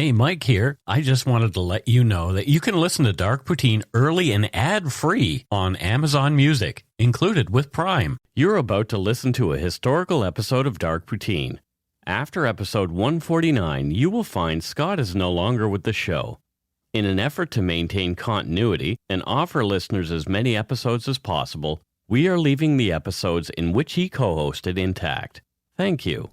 Hey, Mike here. I just wanted to let you know that you can listen to Dark Poutine early and ad-free on Amazon Music, included with Prime. You're about to listen to a historical episode of Dark Poutine. After episode 149, you will find Scott is no longer with the show. In an effort to maintain continuity and offer listeners as many episodes as possible, we are leaving the episodes in which he co-hosted intact. Thank you.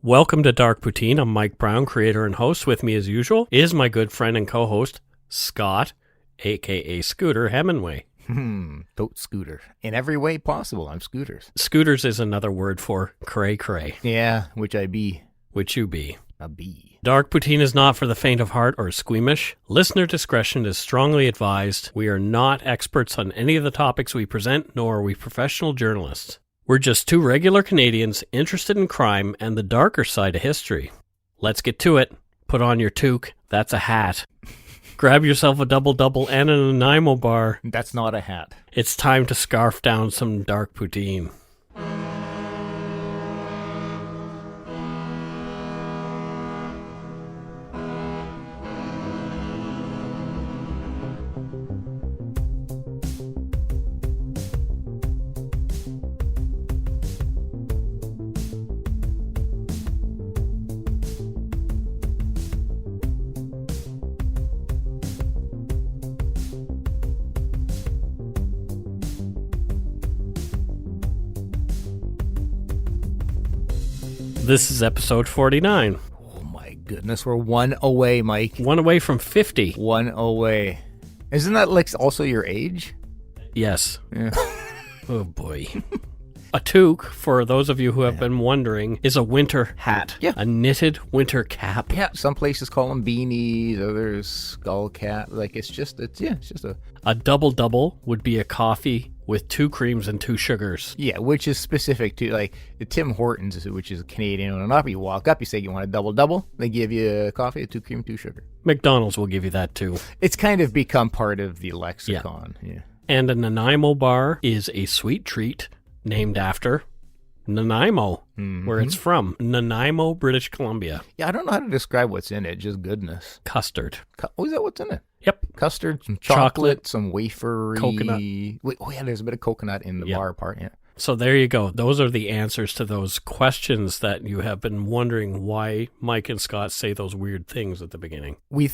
Welcome to Dark Poutine. I'm Mike Brown, creator and host. With me, as usual, is my good friend and co-host, Scott, a.k.a. Scooter Hemingway. Tote Scooter. In every way possible, I'm Scooters. Scooters is another word for cray-cray. Yeah, which I be. Which you be. A bee. Dark Poutine is not for the faint of heart or squeamish. Listener discretion is strongly advised. We are not experts on any of the topics we present, nor are we professional journalists. We're just two regular Canadians interested in crime and the darker side of history. Let's get to it. Put on your toque. That's a hat. Grab yourself a double-double and an Nanaimo bar. That's not a hat. It's time to scarf down some Dark Poutine. This is episode 49. Oh my goodness, we're one away, Mike. One away from 50. One away. Isn't that like also your age? Yes. Yeah. Oh boy. A toque, for those of you who have been wondering, is a winter hat. Yeah. A knitted winter cap. Yeah, some places call them beanies, others skull cap. Like it's just a... A double-double would be a coffee with 2 creams and 2 sugars. Yeah, which is specific to, like, the Tim Hortons, which is a Canadian one. Up, you walk up, you say you want a double-double. They give you a coffee, 2 cream, 2 sugar. McDonald's will give you that too. It's kind of become part of the lexicon. Yeah. And a Nanaimo bar is a sweet treat named after Nanaimo, where it's from. Nanaimo, British Columbia. Yeah, I don't know how to describe what's in it, just goodness. Custard. Oh, is that what's in it? Yep. Custard, some Chocolate, some wafery... coconut. Wait, oh yeah, there's a bit of coconut in the bar part, yeah. So there you go. Those are the answers to those questions that you have been wondering why Mike and Scott say those weird things at the beginning. We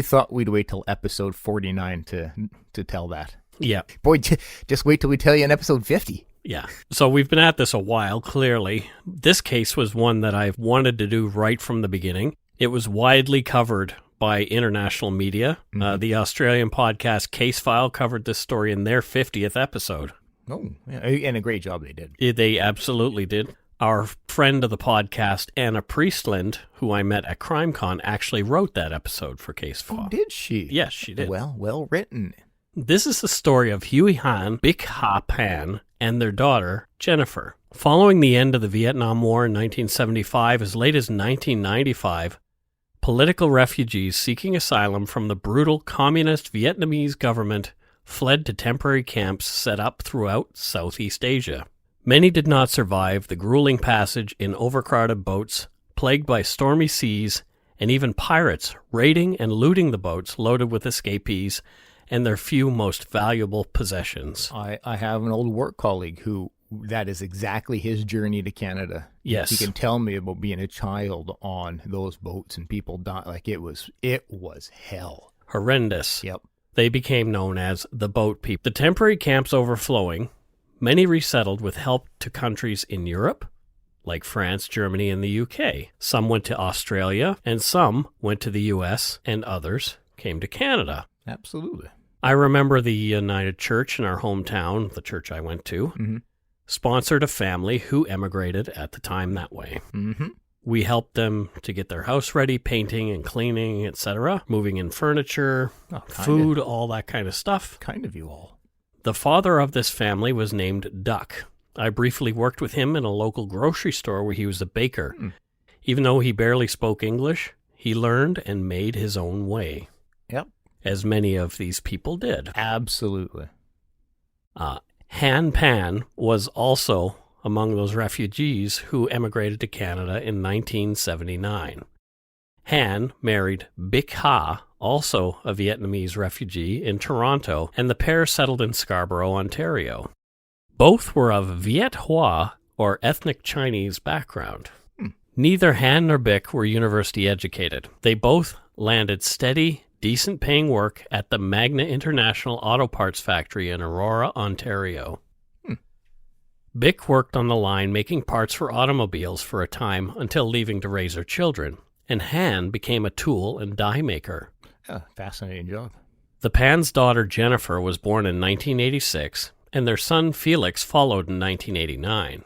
thought we'd wait till episode 49 to tell that. Yeah. Boy, just wait till we tell you in episode 50. Yeah. So we've been at this a while, clearly. This case was one that I've wanted to do right from the beginning. It was widely covered by international media. The Australian podcast Case File covered this story in their 50th episode. Oh, yeah, and a great job they did. They absolutely did. Our friend of the podcast, Anna Priestland, who I met at CrimeCon, actually wrote that episode for Case File. Oh, did she? Yes, she did. Well written. This is the story of Huey Han, Bich Ha Pan, and their daughter, Jennifer. Following the end of the Vietnam War in 1975, as late as 1995, political refugees seeking asylum from the brutal communist Vietnamese government fled to temporary camps set up throughout Southeast Asia. Many did not survive the grueling passage in overcrowded boats, plagued by stormy seas, and even pirates raiding and looting the boats loaded with escapees and their few most valuable possessions. I have an old work colleague who that is exactly his journey to Canada. Yes. He can tell me about being a child on those boats and people dying. Like it was hell. Horrendous. Yep. They became known as the boat people. The temporary camps overflowing, many resettled with help to countries in Europe, like France, Germany, and the UK. Some went to Australia, and some went to the US, and others came to Canada. Absolutely. I remember the United Church in our hometown, the church I went to, sponsored a family who emigrated at the time that way. Mm-hmm. We helped them to get their house ready, painting and cleaning, etc., moving in furniture, food, all that kind of stuff. Kind of you all. The father of this family was named Duck. I briefly worked with him in a local grocery store where he was a baker. Even though he barely spoke English, he learned and made his own way. Yep. As many of these people did. Absolutely. Han Pan was also among those refugees who emigrated to Canada in 1979. Han married Bich Ha, also a Vietnamese refugee, in Toronto, and the pair settled in Scarborough, Ontario. Both were of Viet Hoa, or ethnic Chinese, background. Neither Han nor Bich were university educated. They both landed steady, decent-paying work at the Magna International Auto Parts Factory in Aurora, Ontario. Bich worked on the line making parts for automobiles for a time until leaving to raise her children, and Han became a tool and die maker. Oh, fascinating job. The Pan's daughter Jennifer was born in 1986, and their son Felix followed in 1989.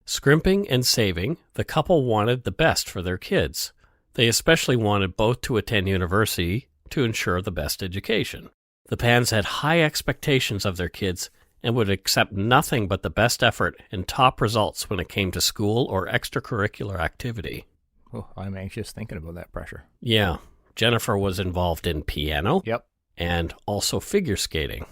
Scrimping and saving, the couple wanted the best for their kids. They especially wanted both to attend university to ensure the best education. The Pans had high expectations of their kids and would accept nothing but the best effort and top results when it came to school or extracurricular activity. Oh, I'm anxious thinking about that pressure. Yeah. Jennifer was involved in piano. Yep. And also figure skating.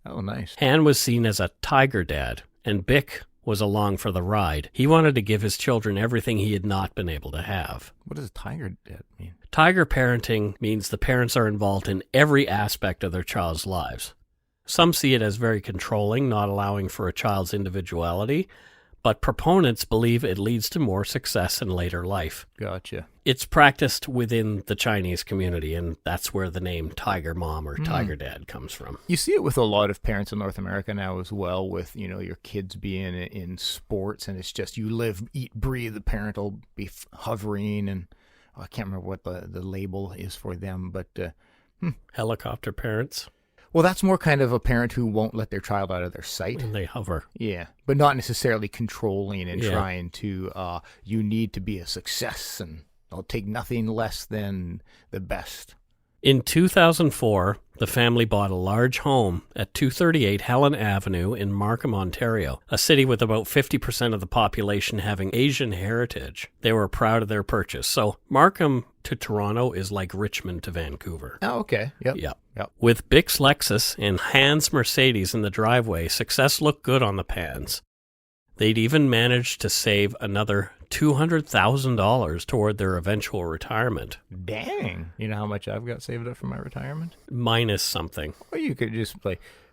Oh, nice. Han was seen as a tiger dad, and Bich was along for the ride. He wanted to give his children everything he had not been able to have. What does tiger dad mean? Tiger parenting means the parents are involved in every aspect of their child's lives. Some see it as very controlling, not allowing for a child's individuality, but proponents believe it leads to more success in later life. Gotcha. It's practiced within the Chinese community, and that's where the name Tiger Mom or Tiger Dad comes from. You see it with a lot of parents in North America now as well, with, your kids being in sports, and it's just you live, eat, breathe. The parent will be hovering, and I can't remember what the label is for them, but... Helicopter parents. Well, that's more kind of a parent who won't let their child out of their sight. And they hover. Yeah, but not necessarily controlling and trying to, you need to be a success, and I'll take nothing less than the best. In 2004, the family bought a large home at 238 Helen Avenue in Markham, Ontario, a city with about 50% of the population having Asian heritage. They were proud of their purchase. So Markham to Toronto is like Richmond to Vancouver. Oh, okay. Yep. With Bich's Lexus and Han's Mercedes in the driveway, success looked good on the Pans. They'd even managed to save another $200,000 toward their eventual retirement. Dang. You know how much I've got saved up for my retirement? Minus something. Well, you could just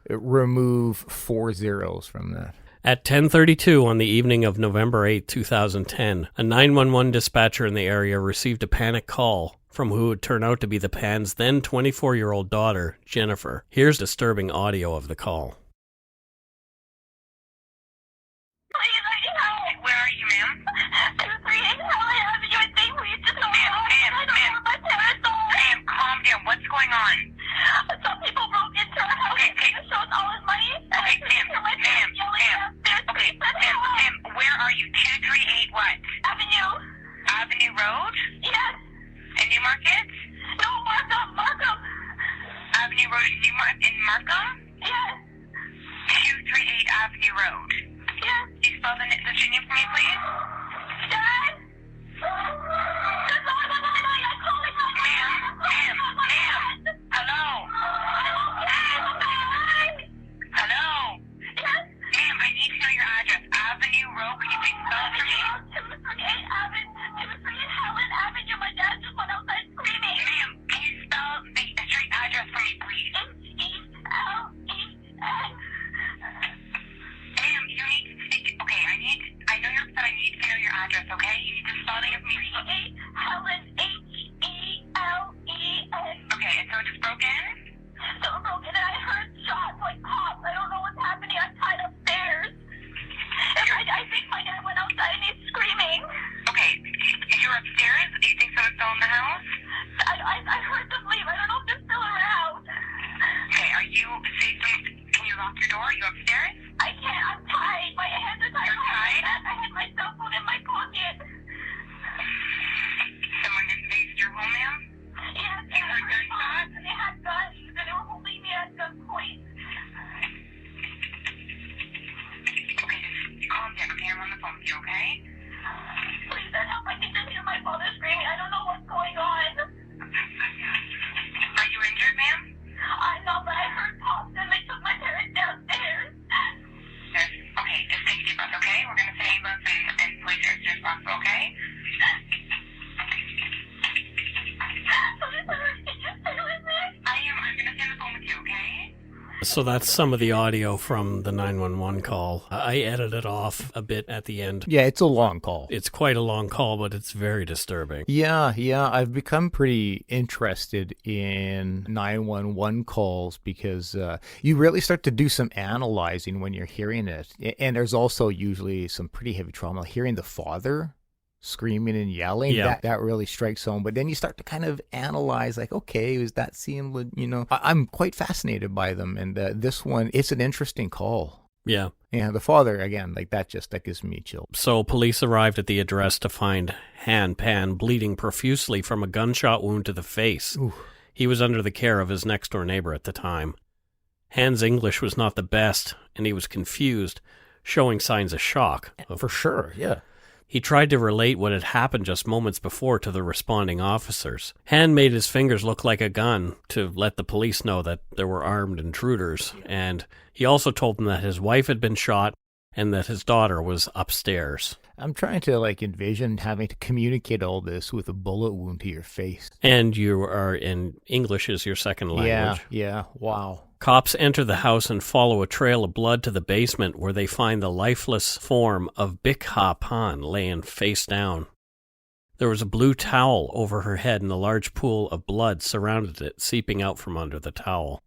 remove 4 zeros from that. At 10:32 on the evening of November 8, 2010, a 911 dispatcher in the area received a panic call from who would turn out to be the Pan's then 24-year-old daughter, Jennifer. Here's disturbing audio of the call. Where are you, ma'am? 238 Helen Avenue in St. Louis. Just ma'am, calm down. What's going on? Some people broke into our house and showed all his money. Okay, ma'am, where are you? 238 what? Avenue Road? Yes. In Newmarket? No, Markham. Avenue Road in Markham? Yes. 238 Avenue Road. Yes. Can you spell the street name for me, please? Dad? Ma'am. Hello? Hello? Yes? Ma'am, I need to know your address. Avenue Road, can you please spell it for me? 238 Helen Avenue. My dad just went outside screaming. Ma'am, can you spell the street address for me, please? H-E-L-E-N. Ma'am, you need to speak. Okay, I know you're upset. I need to know your address, okay? You need to spell it for me. Helen, H-E-L-E-N. Okay, and so it just broke in? So it broke in, and I heard shots like pops. I don't know what's happening. I'm tied upstairs. And I think my dad went outside and he's screaming. Okay, you're upstairs? Do you think someone's still in the house? I heard them leave. I don't know if they're still around. Okay, are you safe? Can you lock your door? Are you upstairs? I can't. I'm tied. My hands are tied. You're tied? I had my cell phone in my pocket. Someone invaded your home, ma'am? Yes. You heard gunshots? They had guns, and they were holding me at gunpoint. Okay, just calm down. Okay, I'm on the phone with you, okay? Please, Dad, help. I think I hear my father screaming. I don't know what's going on. So that's some of the audio from the 911 call. I edited off a bit at the end. Yeah, it's a long call. It's quite a long call, but it's very disturbing. Yeah. I've become pretty interested in 911 calls because you really start to do some analyzing when you're hearing it. And there's also usually some pretty heavy trauma. Hearing the father screaming and yelling, that really strikes home. But then you start to kind of analyze, like, okay, is that seem, I'm quite fascinated by them. And this one, it's an interesting call. Yeah. Yeah, the father, again, like that gives me chills. So police arrived at the address to find Han Pan bleeding profusely from a gunshot wound to the face. Ooh. He was under the care of his next-door neighbor at the time. Han's English was not the best, and he was confused, showing signs of shock. For sure, yeah. He tried to relate what had happened just moments before to the responding officers. Han made his fingers look like a gun to let the police know that there were armed intruders, and he also told them that his wife had been shot and that his daughter was upstairs. I'm trying to envision having to communicate all this with a bullet wound to your face. And you are in English as your second language. Yeah, wow. Cops enter the house and follow a trail of blood to the basement where they find the lifeless form of Bich Ha Pan laying face down. There was a blue towel over her head and a large pool of blood surrounded it, seeping out from under the towel.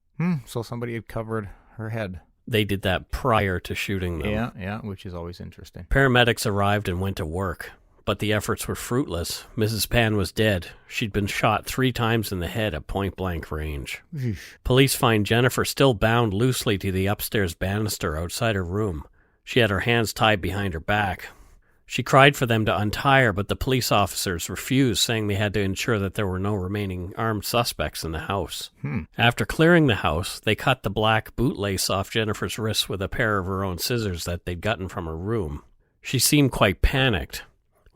So somebody had covered her head. They did that prior to shooting them. Yeah, which is always interesting. Paramedics arrived and went to work, but the efforts were fruitless. Mrs. Pan was dead. She'd been shot 3 times in the head at point-blank range. Eesh. Police find Jennifer still bound loosely to the upstairs banister outside her room. She had her hands tied behind her back. She cried for them to untie her, but the police officers refused, saying they had to ensure that there were no remaining armed suspects in the house. After clearing the house, they cut the black bootlace off Jennifer's wrists with a pair of her own scissors that they'd gotten from her room. She seemed quite panicked,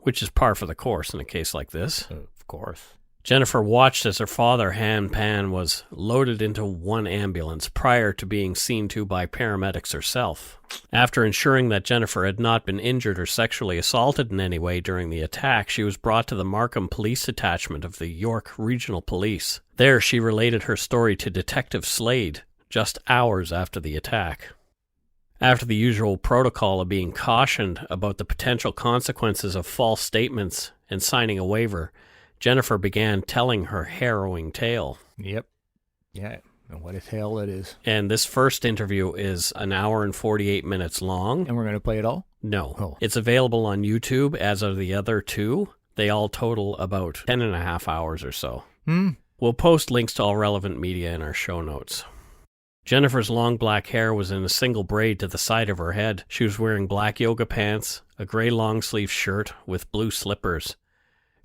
which is par for the course in a case like this. Of course. Jennifer watched as her father, Han Pan, was loaded into one ambulance prior to being seen to by paramedics herself. After ensuring that Jennifer had not been injured or sexually assaulted in any way during the attack, she was brought to the Markham Police Detachment of the York Regional Police. There, she related her story to Detective Slade just hours after the attack. After the usual protocol of being cautioned about the potential consequences of false statements and signing a waiver, Jennifer began telling her harrowing tale. Yep. Yeah, and what a tale it is. And this first interview is an hour and 48 minutes long. And we're going to play it all? No. Oh. It's available on YouTube, as are the other 2. They all total about 10 and a half hours or so. We'll post links to all relevant media in our show notes. Jennifer's long black hair was in a single braid to the side of her head. She was wearing black yoga pants, a gray long-sleeve shirt with blue slippers.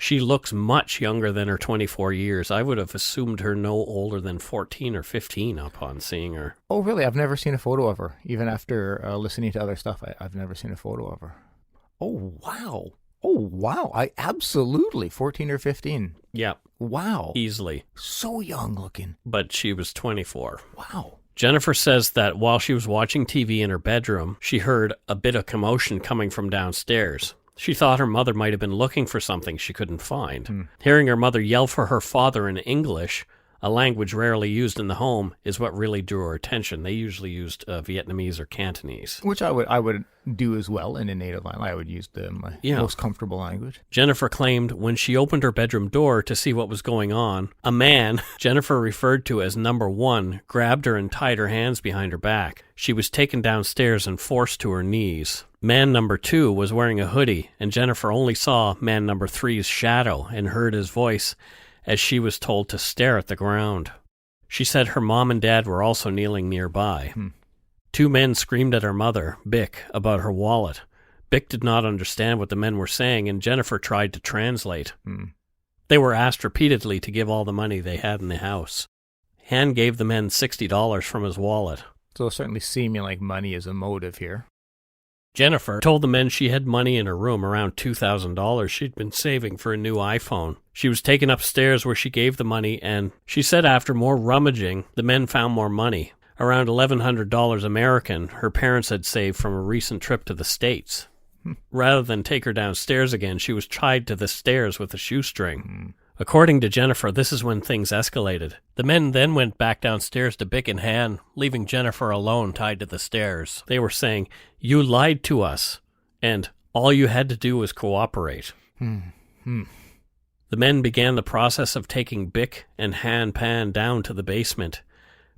She looks much younger than her 24 years. I would have assumed her no older than 14 or 15 upon seeing her. Oh, really? I've never seen a photo of her. Even after listening to other stuff, I've never seen a photo of her. Oh, wow. I absolutely 14 or 15. Yeah. Wow. Easily. So young looking. But she was 24. Wow. Jennifer says that while she was watching TV in her bedroom, she heard a bit of commotion coming from downstairs. She thought her mother might have been looking for something she couldn't find. Hearing her mother yell for her father in English, a language rarely used in the home, is what really drew her attention. They usually used Vietnamese or Cantonese. Which I would do as well in a native language. I would use my most comfortable language. Jennifer claimed when she opened her bedroom door to see what was going on, a man, Jennifer referred to as number 1, grabbed her and tied her hands behind her back. She was taken downstairs and forced to her knees. Man number 2 was wearing a hoodie, and Jennifer only saw man number 3's shadow and heard his voice as she was told to stare at the ground. She said her mom and dad were also kneeling nearby. 2 men screamed at her mother, Bich, about her wallet. Bich did not understand what the men were saying, and Jennifer tried to translate. They were asked repeatedly to give all the money they had in the house. Han gave the men $60 from his wallet. So it's certainly seeming like money is a motive here. Jennifer told the men she had money in her room, around $2,000 she'd been saving for a new iPhone. She was taken upstairs where she gave the money, and she said after more rummaging, the men found more money. Around $1,100 American her parents had saved from a recent trip to the States. Rather than take her downstairs again, she was tied to the stairs with a shoestring. According to Jennifer, this is when things escalated. The men then went back downstairs to Bich and Han, leaving Jennifer alone tied to the stairs. They were saying, "You lied to us," and "all you had to do was cooperate." The men began the process of taking Bich and Han Pan down to the basement.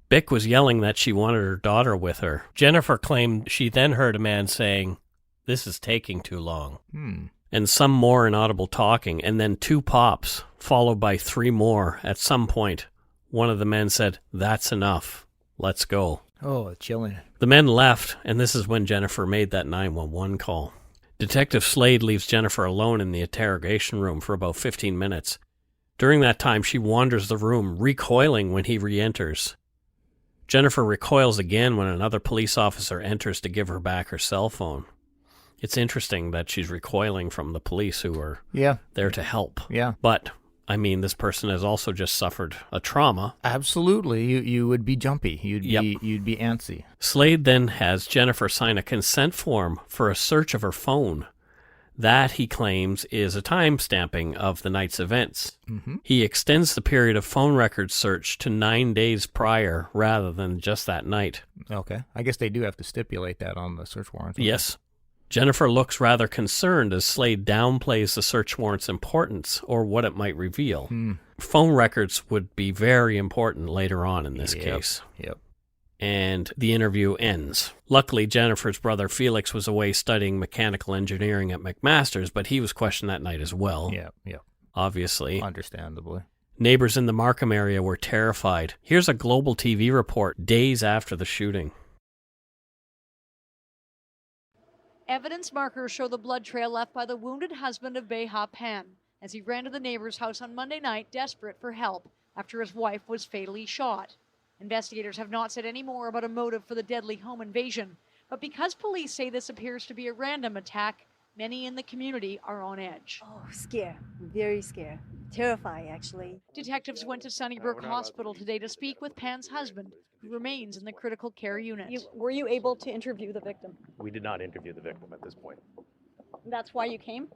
Bich was yelling that she wanted her daughter with her. Jennifer claimed she then heard a man saying, "This is taking too long." And some more inaudible talking, and then 2 pops, followed by 3 more. At some point, one of the men said, "That's enough. Let's go." Oh, chilling. The men left, and this is when Jennifer made that 911 call. Detective Slade leaves Jennifer alone in the interrogation room for about 15 minutes. During that time, she wanders the room, recoiling when he re-enters. Jennifer recoils again when another police officer enters to give her back her cell phone. It's interesting that she's recoiling from the police who are there to help. Yeah. But, I mean, this person has also just suffered a trauma. Absolutely. You would be jumpy. You'd be antsy. Slade then has Jennifer sign a consent form for a search of her phone. That, he claims, is a time-stamping of the night's events. He extends the period of phone record search to 9 days prior rather than just that night. Okay. I guess they do have to stipulate that on the search warrant. Yes. Jennifer looks rather concerned as Slade downplays the search warrant's importance or what it might reveal. Phone records would be very important later on in this case. Yep. And the interview ends. Luckily, Jennifer's brother Felix was away studying mechanical engineering at McMaster's, but he was questioned that night as well. Yeah. Obviously. Understandably. Neighbors in the Markham area were terrified. Here's a Global TV report days after the shooting. Evidence markers show the blood trail left by the wounded husband of Bich Ha Pan as he ran to the neighbor's house on Monday night, desperate for help after his wife was fatally shot. Investigators have not said any more about a motive for the deadly home invasion, but because police say this appears to be a random attack, many in the community are on edge. Oh, scared. Very scared. Terrified, actually. Detectives went to Sunnybrook Hospital today to speak with Pan's husband, who remains in the critical care unit. Were you able to interview the victim? We did not interview the victim at this point. That's why you came?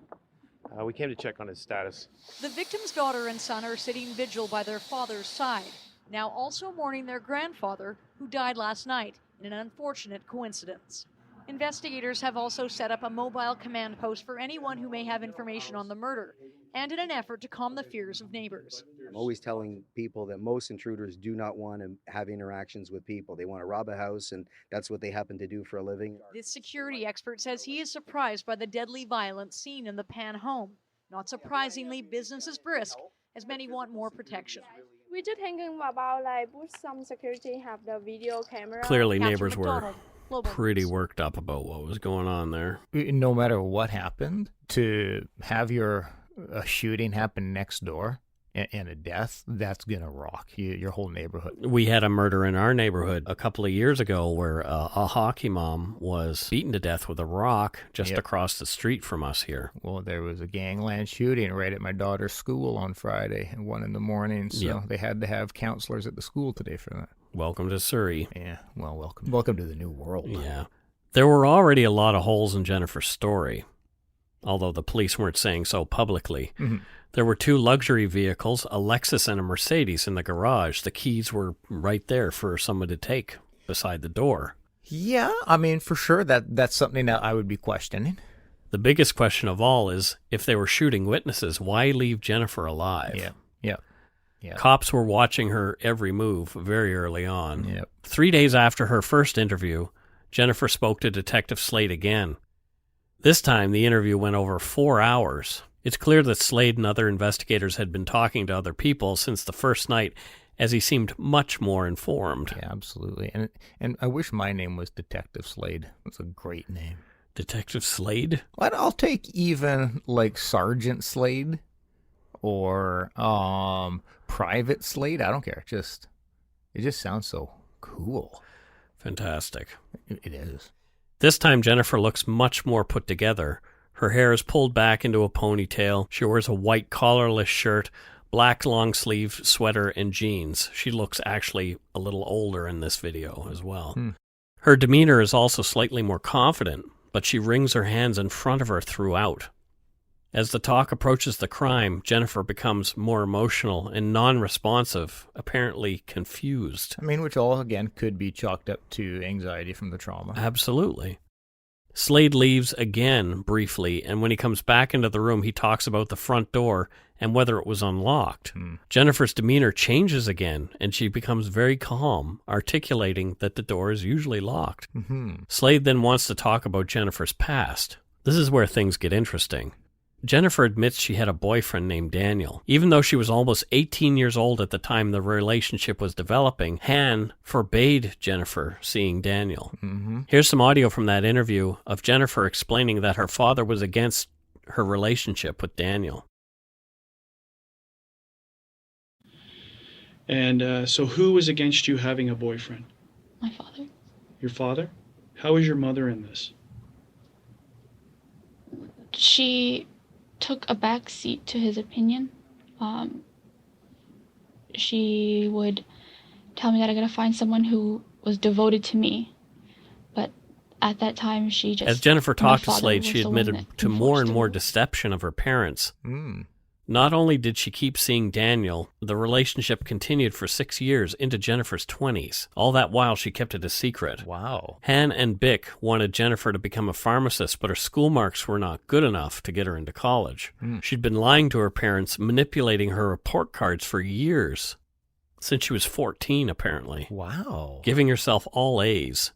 We came to check on his status. The victim's daughter and son are sitting vigil by their father's side, now also mourning their grandfather, who died last night in an unfortunate coincidence. Investigators have also set up a mobile command post for anyone who may have information on the murder, and in an effort to calm the fears of neighbors. I'm always telling people that most intruders do not want to have interactions with people. They want to rob a house, and that's what they happen to do for a living. This security expert says he is surprised by the deadly violence seen in the Pan home. Not surprisingly, business is brisk, as many want more protection. We just thinking about put some security, have the video camera. Clearly, Catherine neighbors were McDonald, Global pretty News. worked up about what was going on there. No matter what happened, to have a shooting happen next door and a death, that's going to rock your whole neighborhood. We had a murder in our neighborhood a couple of years ago where a hockey mom was beaten to death with a rock just across the street from us here. Well, there was a gangland shooting right at my daughter's school on Friday at 1 a.m, so they had to have counselors at the school today for that. Welcome to Surrey. Yeah, well, welcome. Welcome to the new world. Yeah. There were already a lot of holes in Jennifer's story, although the police weren't saying so publicly. There were 2 luxury vehicles, a Lexus and a Mercedes, in the garage. The keys were right there for someone to take beside the door. Yeah, I mean, for sure, that's something that I would be questioning. The biggest question of all is, if they were shooting witnesses, why leave Jennifer alive? Yeah. Cops were watching her every move very early on. Yep. 3 days after her first interview, Jennifer spoke to Detective Slade again. This time, the interview went over 4 hours. It's clear that Slade and other investigators had been talking to other people since the first night, as he seemed much more informed. Yeah, absolutely. And I wish my name was Detective Slade. That's a great name. Detective Slade? I'll take even Sergeant Slade or Private Slade. I don't care. It just sounds so cool. Fantastic. It is. This time, Jennifer looks much more put together. Her hair is pulled back into a ponytail. She wears a white collarless shirt, black long-sleeve sweater, and jeans. She looks actually a little older in this video as well. Her demeanor is also slightly more confident, but she wrings her hands in front of her throughout. As the talk approaches the crime, Jennifer becomes more emotional and non-responsive, apparently confused. I mean, which all, again, could be chalked up to anxiety from the trauma. Absolutely. Slade leaves again briefly, and when he comes back into the room, he talks about the front door and whether it was unlocked. Jennifer's demeanor changes again, and she becomes very calm, articulating that the door is usually locked. Slade then wants to talk about Jennifer's past. This is where things get interesting. Jennifer admits she had a boyfriend named Daniel. Even though she was almost 18 years old at the time the relationship was developing, Han forbade Jennifer seeing Daniel. Here's some audio from that interview of Jennifer explaining that her father was against her relationship with Daniel. And so who was against you having a boyfriend? My father. Your father? How is your mother in this? She took a back seat to his opinion. She would tell me that I gotta find someone who was devoted to me. But at that time, she just... As Jennifer talked to Slade, she admitted to more and more deception of her parents. Not only did she keep seeing Daniel, the relationship continued for 6 years into Jennifer's 20s. All that while, she kept it a secret. Wow. Han and Bich wanted Jennifer to become a pharmacist, but her school marks were not good enough to get her into college. She'd been lying to her parents, manipulating her report cards for years. Since she was 14, apparently. Wow. Giving herself all A's.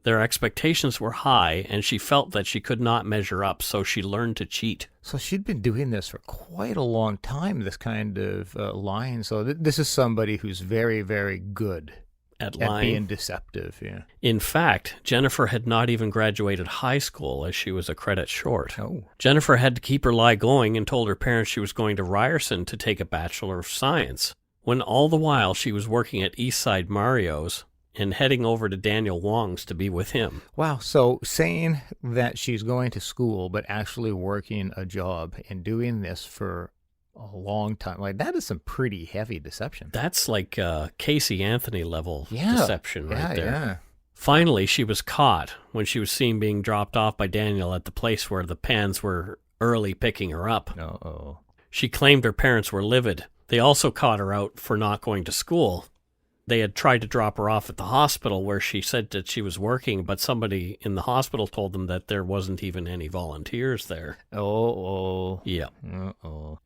Their expectations were high, and she felt that she could not measure up, so she learned to cheat. So she'd been doing this for quite a long time, this kind of lying. So this is somebody who's very, very good at lying. Being deceptive, yeah. In fact, Jennifer had not even graduated high school, as she was a credit short. Jennifer had to keep her lie going and told her parents she was going to Ryerson to take a Bachelor of Science, when all the while she was working at Eastside Mario's and heading over to Daniel Wong's to be with him. Wow, so saying that she's going to school but actually working a job and doing this for a long time, like that is some pretty heavy deception. That's like Casey Anthony level deception right there. Yeah. Finally, she was caught when she was seen being dropped off by Daniel at the place where the Pans were early picking her up. She claimed her parents were livid. They also caught her out for not going to school. They had tried to drop her off at the hospital where she said that she was working, but somebody in the hospital told them that there wasn't even any volunteers there. Yeah.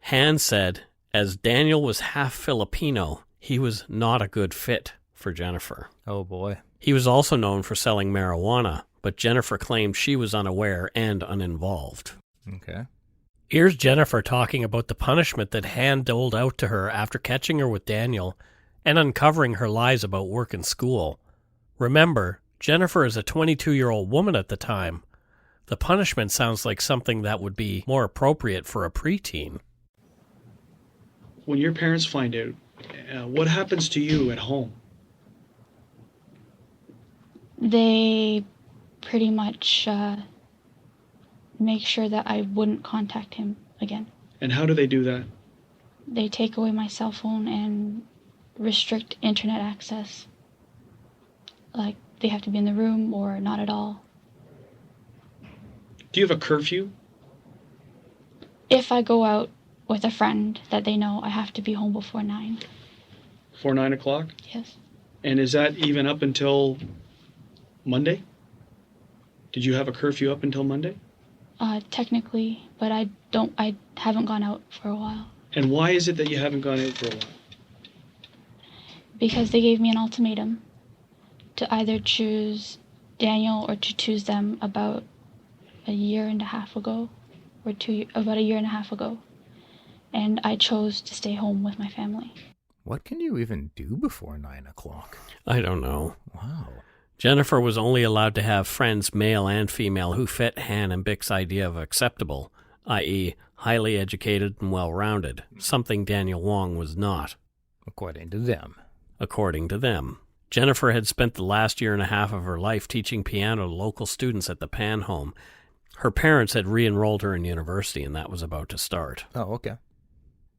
Han said, as Daniel was half Filipino, he was not a good fit for Jennifer. Oh, boy. He was also known for selling marijuana, but Jennifer claimed she was unaware and uninvolved. Okay. Here's Jennifer talking about the punishment that Han doled out to her after catching her with Daniel and uncovering her lies about work and school. Remember, Jennifer is a 22-year-old woman at the time. The punishment sounds like something that would be more appropriate for a preteen. When your parents find out, what happens to you at home? They pretty much make sure that I wouldn't contact him again. And how do they do that? They take away my cell phone and restrict internet access. Like, they have to be in the room or not at all. Do you have a curfew? If I go out with a friend that they know, I have to be home before 9. Before 9 o'clock? Yes. And is that even up until Monday? Did you have a curfew up until Monday? Technically, but I haven't gone out for a while. And why is it that you haven't gone out for a while? Because they gave me an ultimatum to either choose Daniel or to choose them about a year and a half ago. And I chose to stay home with my family. What can you even do before 9 o'clock? I don't know. Wow. Jennifer was only allowed to have friends, male and female, who fit Han and Bich's idea of acceptable, i.e., highly educated and well-rounded, something Daniel Wong was not. According to them. According to them. Jennifer had spent the last year and a half of her life teaching piano to local students at the Pan home. Her parents had re-enrolled her in university, and that was about to start. Oh, okay.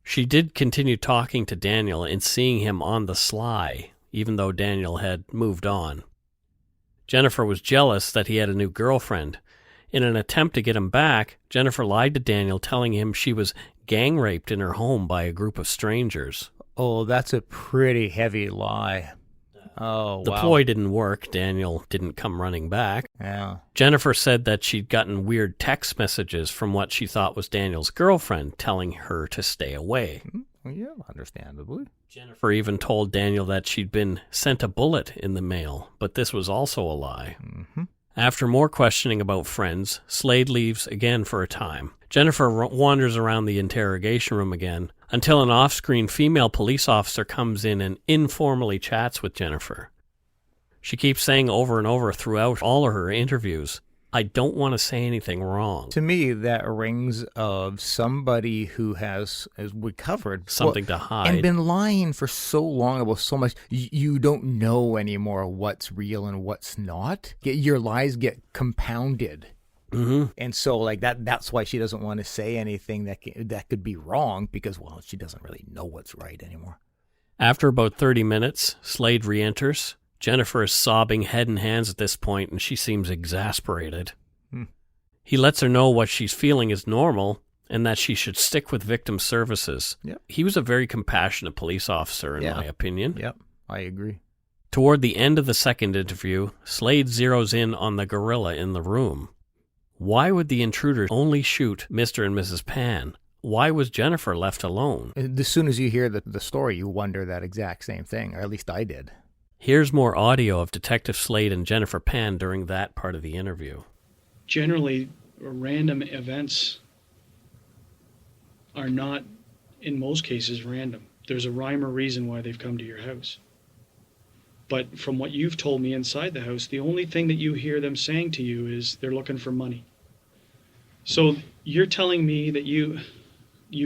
She did continue talking to Daniel and seeing him on the sly, even though Daniel had moved on. Jennifer was jealous that he had a new girlfriend, In an attempt to get him back, Jennifer lied to Daniel, telling him she was gang raped in her home by a group of strangers. Oh, that's a pretty heavy lie. Oh, wow. The ploy didn't work. Daniel didn't come running back. Yeah. Jennifer said that she'd gotten weird text messages from what she thought was Daniel's girlfriend telling her to stay away. Well, yeah, understandably. Jennifer even told Daniel that she'd been sent a bullet in the mail, but this was also a lie. Mm-hmm. After more questioning about friends, Slade leaves again for a time. Jennifer wanders around the interrogation room again until an off-screen female police officer comes in and informally chats with Jennifer. She keeps saying over and over throughout all of her interviews, "I don't want to say anything wrong." To me, that rings of somebody who has, as we covered, something to hide. And been lying for so long about so much, you don't know anymore what's real and what's not. Your lies get compounded. Mm-hmm. And so like that's why she doesn't want to say anything that could be wrong because, well, she doesn't really know what's right anymore. After about 30 minutes, Slade re-enters. Jennifer is sobbing head and hands at this point, and she seems exasperated. He lets her know what she's feeling is normal and that she should stick with victim services. Yep. He was a very compassionate police officer, in my opinion. Yep, I agree. Toward the end of the second interview, Slade zeroes in on the gorilla in the room. Why would the intruder only shoot Mr. and Mrs. Pan? Why was Jennifer left alone? As soon as you hear the story, you wonder that exact same thing, or at least I did. Here's more audio of Detective Slade and Jennifer Pan during that part of the interview. Generally, random events are not, in most cases, random. There's a rhyme or reason why they've come to your house. But from what you've told me inside the house, the only thing that you hear them saying to you is they're looking for money. So you're telling me that you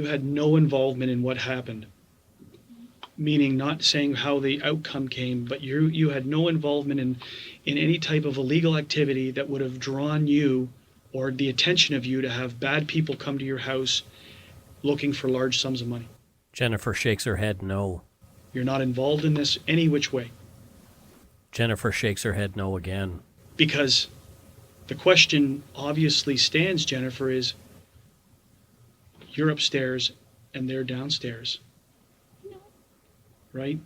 had no involvement in what happened, meaning not saying how the outcome came, but you had no involvement in any type of illegal activity that would have drawn you or the attention of you to have bad people come to your house looking for large sums of money. Jennifer shakes her head no. You're not involved in this any which way. Jennifer shakes her head no again. Because the question obviously stands, Jennifer, is you're upstairs and they're downstairs. No. Right?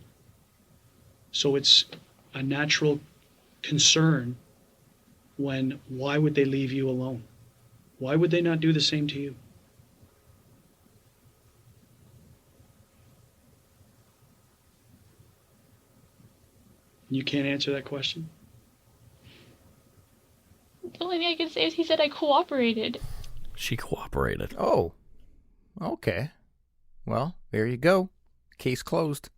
So it's a natural concern why would they leave you alone? Why would they not do the same to you? You can't answer that question? The only thing I can say is he said I cooperated. She cooperated. Oh, okay. Well, there you go. Case closed.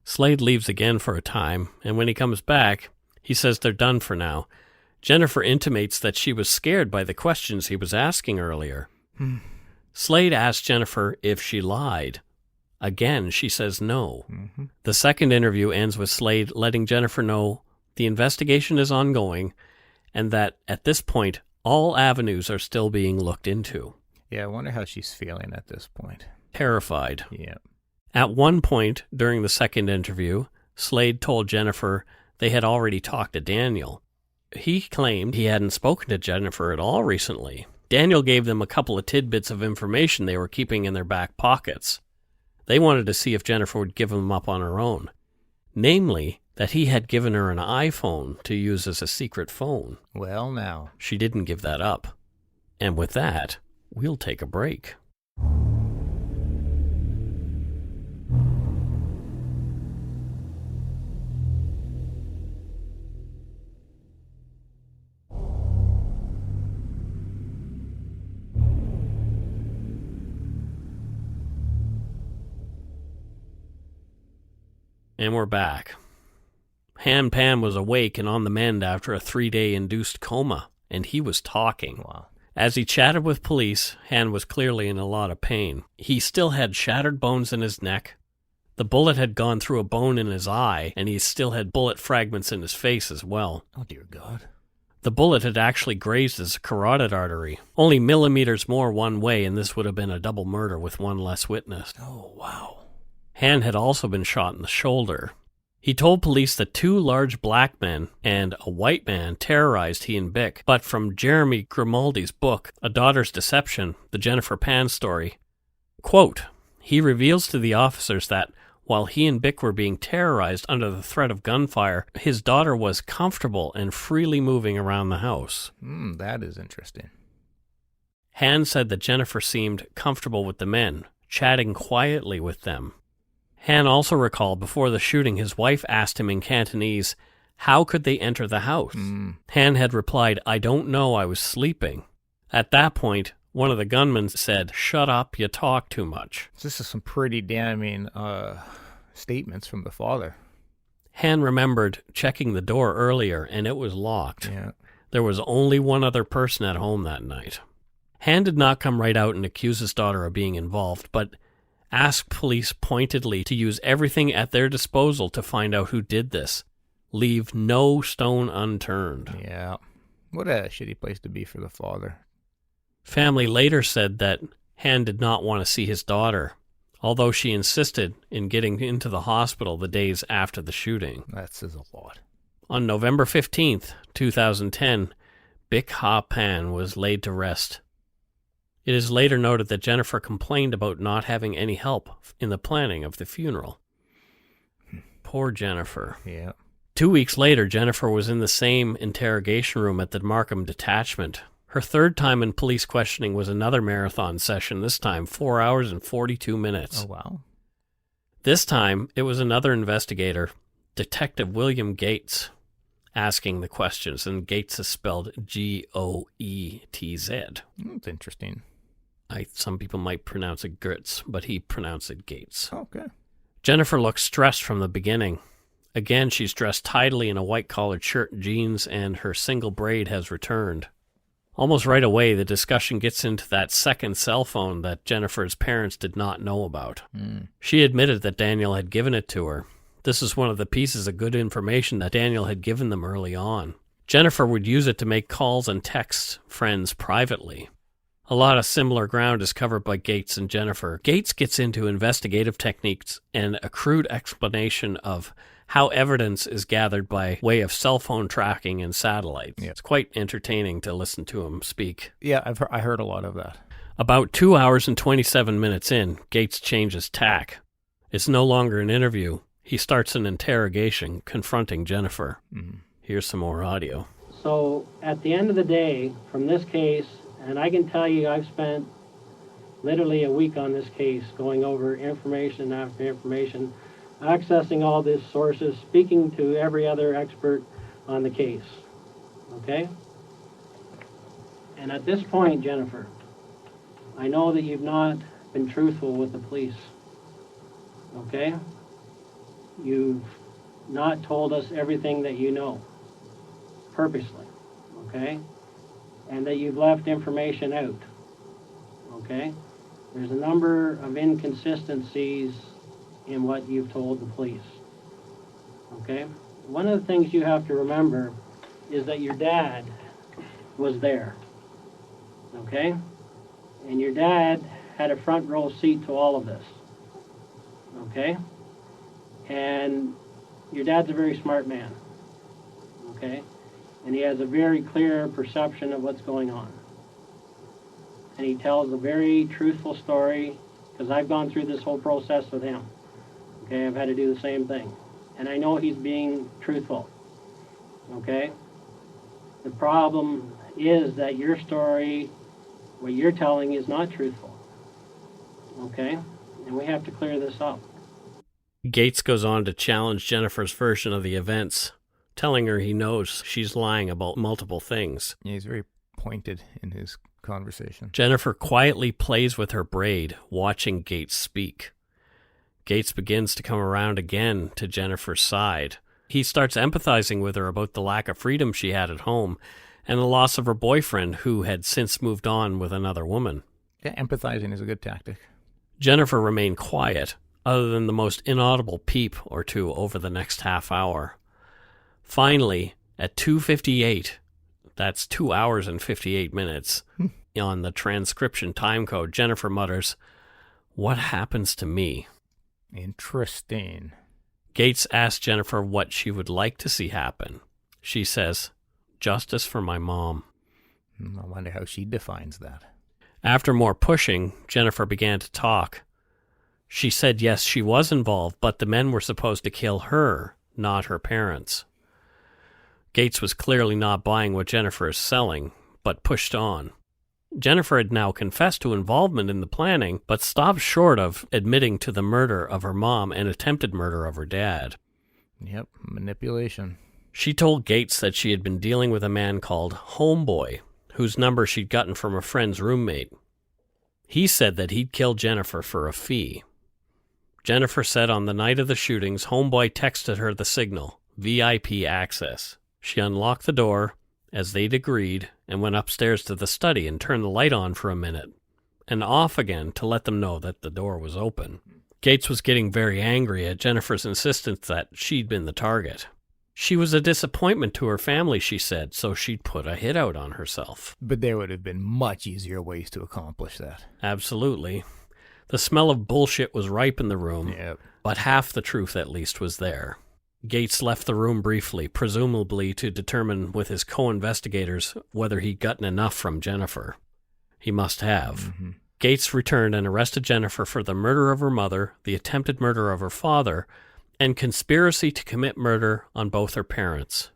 Slade leaves again for a time, and when he comes back, he says they're done for now. Jennifer intimates that she was scared by the questions he was asking earlier. Slade asks Jennifer if she lied. Again, she says no. Mm-hmm. The second interview ends with Slade letting Jennifer know the investigation is ongoing and that at this point, all avenues are still being looked into. Yeah, I wonder how she's feeling at this point. Terrified. Yeah. At one point during the second interview, Slade told Jennifer they had already talked to Daniel. He claimed he hadn't spoken to Jennifer at all recently. Daniel gave them a couple of tidbits of information they were keeping in their back pockets. They wanted to see if Jennifer would give them up on her own. Namely, that he had given her an iPhone to use as a secret phone. Well, now. She didn't give that up. And with that, we'll take a break. And we're back. Han Pan was awake and on the mend after a 3-day induced coma, and he was talking. Wow. As he chatted with police, Han was clearly in a lot of pain. He still had shattered bones in his neck. The bullet had gone through a bone in his eye, and he still had bullet fragments in his face as well. Oh, dear God. The bullet had actually grazed his carotid artery, only millimeters more one way, and this would have been a double murder with one less witness. Oh, wow. Han had also been shot in the shoulder. He told police that 2 large black men and a white man terrorized he and Bich, but from Jeremy Grimaldi's book, A Daughter's Deception, the Jennifer Pan story, quote, he reveals to the officers that while he and Bich were being terrorized under the threat of gunfire, his daughter was comfortable and freely moving around the house. That is interesting. Han said that Jennifer seemed comfortable with the men, chatting quietly with them. Han also recalled before the shooting his wife asked him in Cantonese, how could they enter the house? Han had replied, I don't know, I was sleeping. At that point, one of the gunmen said, shut up, you talk too much. This is some pretty damning statements from the father. Han remembered checking the door earlier, and it was locked. Yeah. There was only one other person at home that night. Han did not come right out and accuse his daughter of being involved, but asked police pointedly to use everything at their disposal to find out who did this. Leave no stone unturned. Yeah. What a shitty place to be for the father. Family later said that Han did not want to see his daughter, although she insisted in getting into the hospital the days after the shooting. That says a lot. On November 15th, 2010, Bich Ha Pan was laid to rest. It is later noted that Jennifer complained about not having any help in the planning of the funeral. Poor Jennifer. Yeah. 2 weeks later, Jennifer was in the same interrogation room at the Markham detachment. Her third time in police questioning was another marathon session, this time 4 hours and 42 minutes. Oh, wow. This time, it was another investigator, Detective William Gates, asking the questions, and Gates is spelled Goetz. That's interesting. Some people might pronounce it Gertz, but he pronounced it Gates. Okay. Jennifer looks stressed from the beginning. Again, she's dressed tidily in a white-collared shirt and jeans, and her single braid has returned. Almost right away, the discussion gets into that second cell phone that Jennifer's parents did not know about. She admitted that Daniel had given it to her. This is one of the pieces of good information that Daniel had given them early on. Jennifer would use it to make calls and text friends privately. A lot of similar ground is covered by Gates and Jennifer. Gates gets into investigative techniques and a crude explanation of how evidence is gathered by way of cell phone tracking and satellites. Yeah. It's quite entertaining to listen to him speak. Yeah, I heard a lot of that. About 2 hours and 27 minutes in, Gates changes tack. It's no longer an interview. He starts an interrogation confronting Jennifer. Here's some more audio. So at the end of the day, from this case, and I can tell you I've spent literally a week on this case, going over information after information, accessing all these sources, speaking to every other expert on the case. Okay? And at this point, Jennifer, I know that you've not been truthful with the police. Okay? You've not told us everything that you know, purposely. Okay? And that you've left information out. Okay? There's a number of inconsistencies in what you've told the police. Okay? One of the things you have to remember is that your dad was there. Okay? And your dad had a front row seat to all of this. Okay? And your dad's a very smart man. Okay? And he has a very clear perception of what's going on. And he tells a very truthful story, because I've gone through this whole process with him. Okay, I've had to do the same thing. And I know he's being truthful. Okay? The problem is that your story, what you're telling, is not truthful. Okay? And we have to clear this up. Gates goes on to challenge Jennifer's version of the events, telling her he knows she's lying about multiple things. Yeah, he's very pointed in his conversation. Jennifer quietly plays with her braid, watching Gates speak. Gates begins to come around again to Jennifer's side. He starts empathizing with her about the lack of freedom she had at home and the loss of her boyfriend, who had since moved on with another woman. Yeah, empathizing is a good tactic. Jennifer remained quiet, other than the most inaudible peep or two over the next half hour. Finally, at 2:58, that's 2 hours and 58 minutes, on the transcription timecode, Jennifer mutters, "What happens to me?" Interesting. Gates asked Jennifer what she would like to see happen. She says, "Justice for my mom." I wonder how she defines that. After more pushing, Jennifer began to talk. She said yes, she was involved, but the men were supposed to kill her, not her parents. Gates was clearly not buying what Jennifer is selling, but pushed on. Jennifer had now confessed to involvement in the planning, but stopped short of admitting to the murder of her mom and attempted murder of her dad. Yep, manipulation. She told Gates that she had been dealing with a man called Homeboy, whose number she'd gotten from a friend's roommate. He said that he'd kill Jennifer for a fee. Jennifer said on the night of the shootings, Homeboy texted her the signal, VIP access. She unlocked the door, as they'd agreed, and went upstairs to the study and turned the light on for a minute, and off again to let them know that the door was open. Gates was getting very angry at Jennifer's insistence that she'd been the target. She was a disappointment to her family, she said, so she'd put a hit out on herself. But there would have been much easier ways to accomplish that. Absolutely. The smell of bullshit was ripe in the room, Yep. but half the truth at least was there. Gates left the room briefly, presumably to determine with his co-investigators whether he'd gotten enough from Jennifer. He must have. Mm-hmm. Gates returned and arrested Jennifer for the murder of her mother, the attempted murder of her father, and conspiracy to commit murder on both her parents.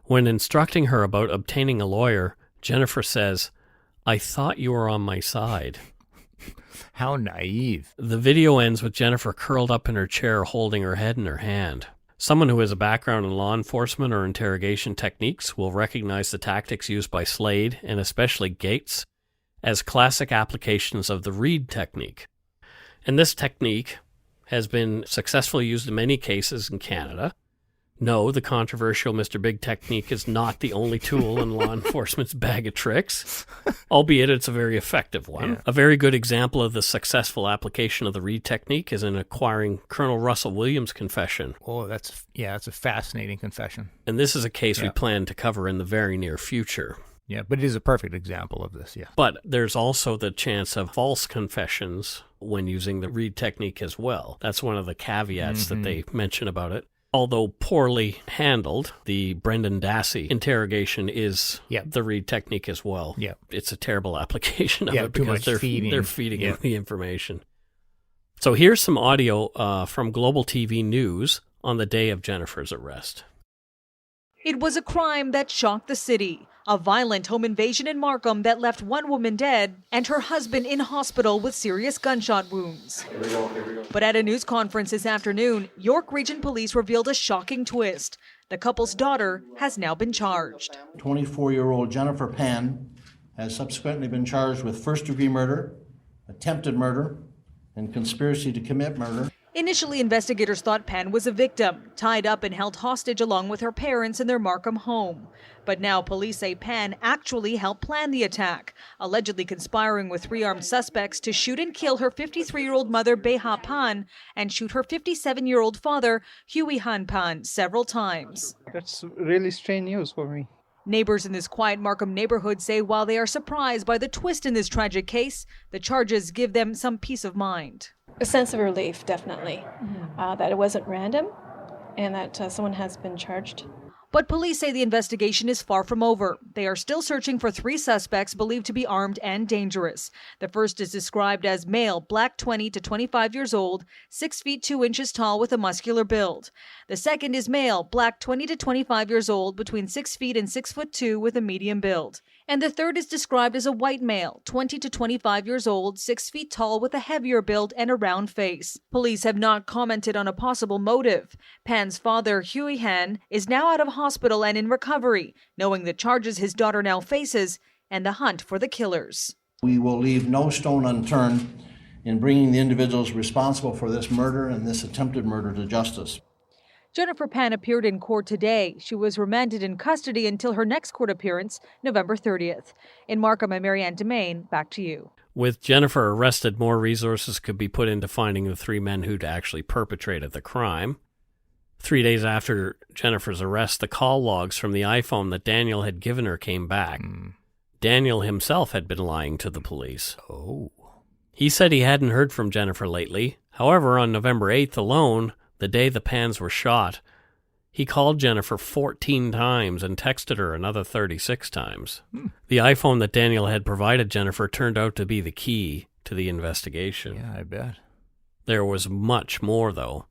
When instructing her about obtaining a lawyer, Jennifer says, "I thought you were on my side." How naive. The video ends with Jennifer curled up in her chair holding her head in her hand. Someone who has a background in law enforcement or interrogation techniques will recognize the tactics used by Slade, and especially Gates, as classic applications of the Reed technique. And this technique has been successfully used in many cases in Canada. No, the controversial Mr. Big technique is not the only tool in law enforcement's bag of tricks, albeit it's a very effective one. Yeah. A very good example of the successful application of the Reed technique is in acquiring Colonel Russell Williams' confession. Oh, that's a fascinating confession. And this is a case we plan to cover in the very near future. Yeah, but it is a perfect example of this, yeah. But there's also the chance of false confessions when using the Reed technique as well. That's one of the caveats that they mention about it. Although poorly handled, the Brendan Dassey interrogation is the Reed technique as well. Yeah. It's a terrible application of it too because much they're feeding. him the information. So here's some audio from Global TV News on the day of Jennifer's arrest. It was a crime that shocked the city. A violent home invasion in Markham that left one woman dead and her husband in hospital with serious gunshot wounds. Here we go. But at a news conference this afternoon, York Region Police revealed a shocking twist. The couple's daughter has now been charged. 24-year-old Jennifer Pan has subsequently been charged with first-degree murder, attempted murder, and conspiracy to commit murder. Initially, investigators thought Pan was a victim, tied up and held hostage along with her parents in their Markham home. But now police say Pan actually helped plan the attack, allegedly conspiring with three armed suspects to shoot and kill her 53-year-old mother, Bich Ha Pan, and shoot her 57-year-old father, Hui Han Pan, several times. That's really strange news for me. Neighbors in this quiet Markham neighborhood say while they are surprised by the twist in this tragic case, the charges give them some peace of mind. A sense of relief, definitely, that it wasn't random and that someone has been charged. But police say the investigation is far from over. They are still searching for three suspects believed to be armed and dangerous. The first is described as male, black, 20 to 25 years old, 6 feet 2 inches tall with a muscular build. The second is male, black, 20 to 25 years old, between 6 feet and 6 foot 2 with a medium build. And the third is described as a white male, 20 to 25 years old, 6 feet tall with a heavier build and a round face. Police have not commented on a possible motive. Pan's father, Hui Han, is now out of hospital and in recovery, knowing the charges his daughter now faces and the hunt for the killers. We will leave no stone unturned in bringing the individuals responsible for this murder and this attempted murder to justice. Jennifer Pan appeared in court today. She was remanded in custody until her next court appearance, November 30th. In Markham, I'm Marianne Domain. Back to you. With Jennifer arrested, more resources could be put into finding the three men who'd actually perpetrated the crime. 3 days after Jennifer's arrest, the call logs from the iPhone that Daniel had given her came back. Daniel himself had been lying to the police. Oh. He said he hadn't heard from Jennifer lately. However, on November 8th alone, The day the Pans were shot, he called Jennifer 14 times and texted her another 36 times. The iPhone that Daniel had provided Jennifer turned out to be the key to the investigation. Yeah, I bet. There was much more, though.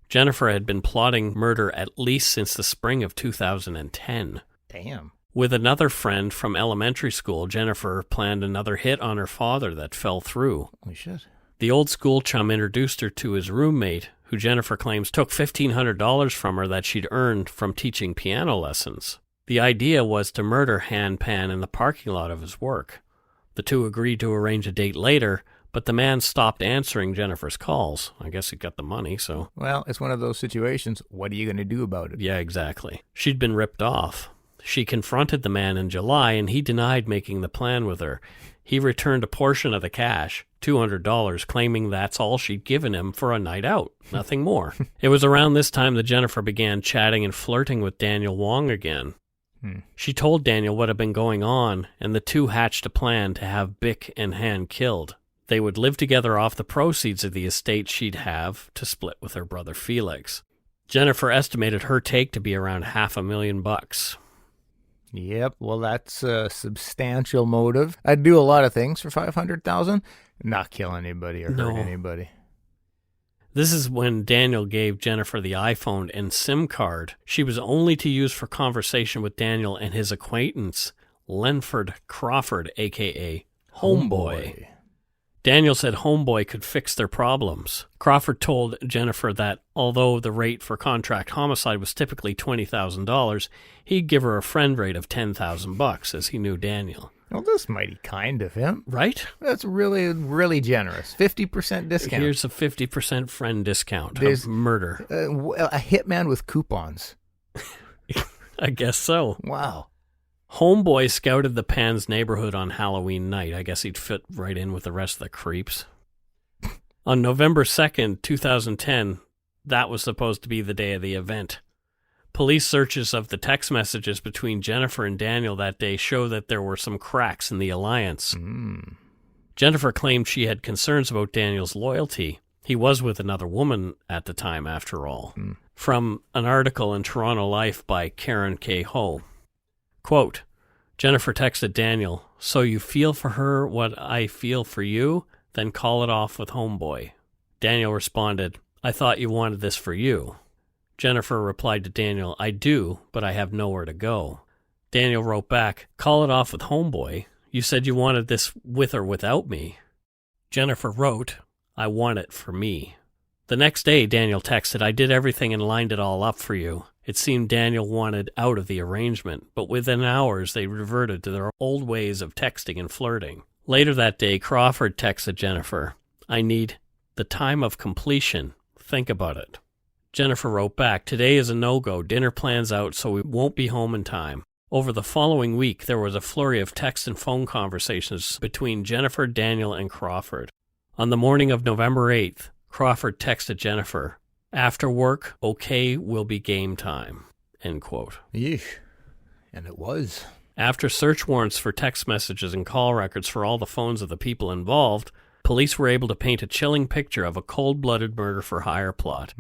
Jennifer had been plotting murder at least since the spring of 2010. Damn. With another friend from elementary school, Jennifer planned another hit on her father that fell through. Holy shit. The old school chum introduced her to his roommate, who Jennifer claims took $1,500 from her that she'd earned from teaching piano lessons. The idea was to murder Han Pan in the parking lot of his work. The two agreed to arrange a date later, but the man stopped answering Jennifer's calls. I guess he got the money, so... Well, it's one of those situations. What are you going to do about it? Yeah, exactly. She'd been ripped off. She confronted the man in July, and he denied making the plan with her. He returned a portion of the cash, $200, claiming that's all she'd given him for a night out, nothing more. It was around this time that Jennifer began chatting and flirting with Daniel Wong again. She told Daniel what had been going on, and the two hatched a plan to have Bich and Han killed. They would live together off the proceeds of the estate she'd have to split with her brother Felix. Jennifer estimated her take to be around $500,000. Yep, well, that's a substantial motive. I'd do a lot of things for $500,000, not kill anybody or hurt anybody. This is when Daniel gave Jennifer the iPhone and SIM card she was only to use for conversation with Daniel and his acquaintance, Lenford Crawford, a.k.a. Homeboy. Daniel said Homeboy could fix their problems. Crawford told Jennifer that although the rate for contract homicide was typically $20,000, he'd give her a friend rate of $10,000 as he knew Daniel. Well, that's mighty kind of him. Right? That's really, really generous. 50% discount. Here's a 50% friend discount of murder. A hitman with coupons. I guess so. Wow. Homeboy scouted the Pans neighborhood on Halloween night. I guess he'd fit right in with the rest of the creeps. On November 2nd, 2010, that was supposed to be the day of the event. Police searches of the text messages between Jennifer and Daniel that day show that there were some cracks in the alliance. Jennifer claimed she had concerns about Daniel's loyalty. He was with another woman at the time, after all. From an article in Toronto Life by Karen K. Ho. Quote, Jennifer texted Daniel, "So you feel for her what I feel for you? Then call it off with Homeboy." Daniel responded, "I thought you wanted this for you." Jennifer replied to Daniel, "I do, but I have nowhere to go." Daniel wrote back, "Call it off with Homeboy. You said you wanted this with or without me." Jennifer wrote, "I want it for me." The next day, Daniel texted, "I did everything and lined it all up for you." It seemed Daniel wanted out of the arrangement, but within hours they reverted to their old ways of texting and flirting. Later that day, Crawford texted Jennifer, "I need the time of completion. Think about it." Jennifer wrote back, "Today is a no-go. Dinner plans out, so we won't be home in time." Over the following week, there was a flurry of text and phone conversations between Jennifer, Daniel, and Crawford. On the morning of November 8th, Crawford texted Jennifer, "After work, okay, will be game time." End quote. Yeesh. And it was. After search warrants for text messages and call records for all the phones of the people involved, police were able to paint a chilling picture of a cold-blooded murder-for-hire plot.